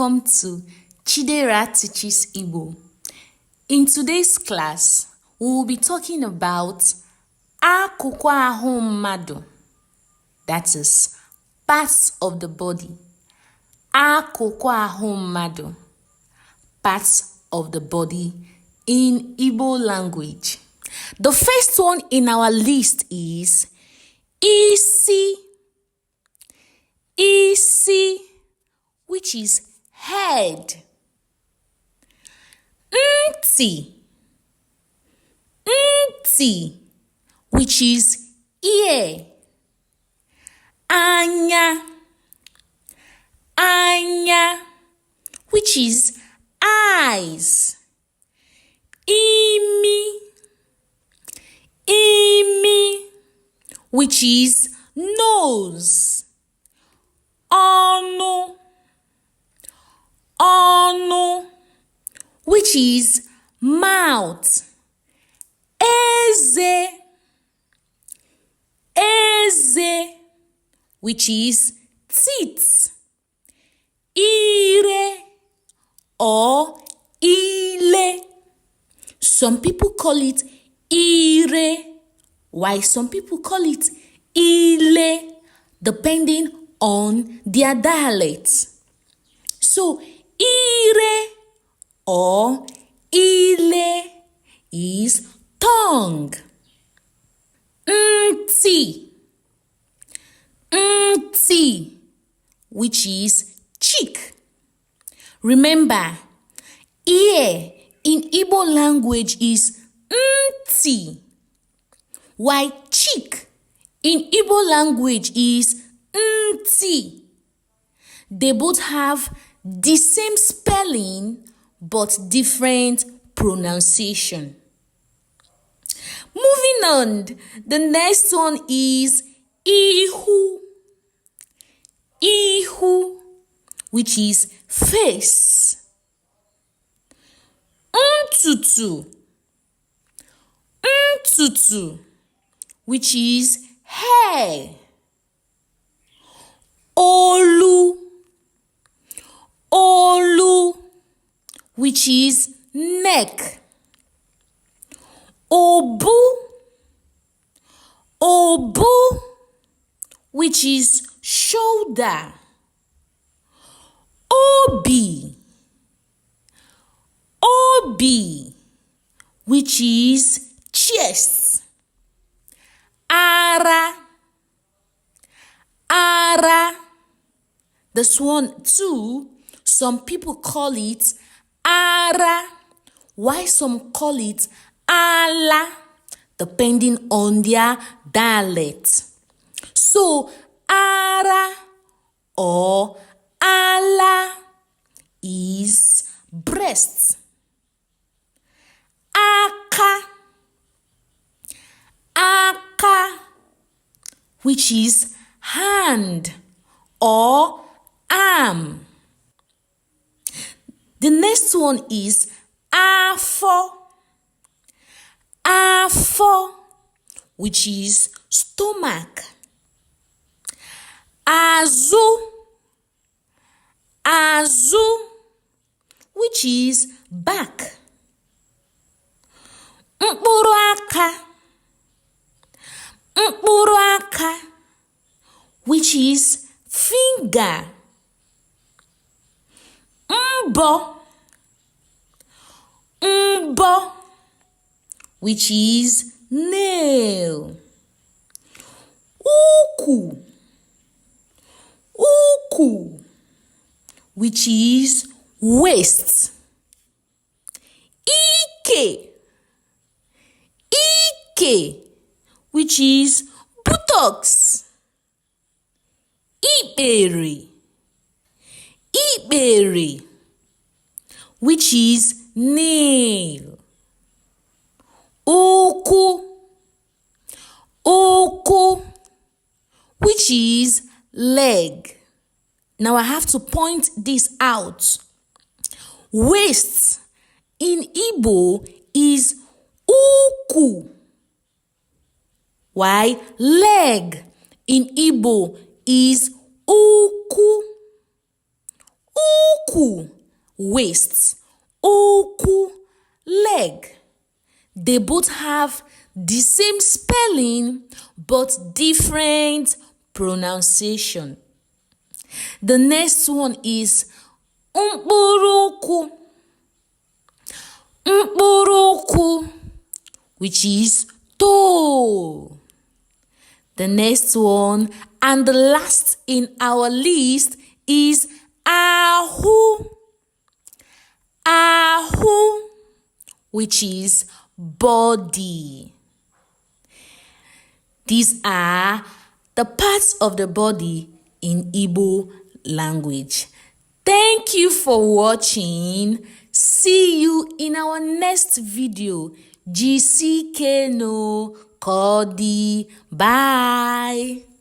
welcome to Chidera Teaches Igbo. In today's class, we will be talking about Akụkụ Ahu mmadụ, that is, parts of the body. Akụkụ Ahu mmadụ, parts of the body in Igbo language. The first one in our list is isi. Isi, which is head. Ntị. Ntị, which is ear. Anya. Anya, which is eyes. Imi. Imi, which is nose. Ọnụ. Ọnụ, which is mouth. Eze. Eze, which is teeth. Ire or ile. Some people call it ire, while some people call it ile, depending on their dialect. So, ire or ile is tongue. Ntị. Ntị, which is cheek. Remember, ear in Igbo language is ntị, while cheek in Igbo language is ntị. They both have the same spelling but different pronunciation. Moving on, the next one is ihu. Ihu, which is face. Ntutu. Ntutu, which is hair. Olu. Olu, which is neck. Obu. Obu, which is shoulder. Obi. Obi, which is chest. Ara. Ara. This one too, some people call it ara, while some call it ala, depending on their dialect. So, ara or ala is breast. Aka. Aka, which is hand or arm. The next one is afọ. Afọ, which is stomach. Azụ. Azụ, which is back. Mkpụrụ aka. Mkpụrụ aka, which is finger. Mbọ. Mbọ, which is nail. Ukwu. Ukwu, which is waist. Ike. Ike, which is buttocks. Ikpere. Ikpere, which is nail. Ụkwụ. Ụkwụ, which is leg. Now I have to point this out. Waist in Igbo is ukwu, while leg in Igbo is ukwu. Ukwu, waist. Ukwu, leg. They both have the same spelling but different pronunciation. The next one is mkpụrụ ụkwụ, which is toe. The next one and the last in our list is ahu, which is body. These are the parts of the body in Igbo language. Thank you for watching. See you in our next video. GCK no Kodi. Bye.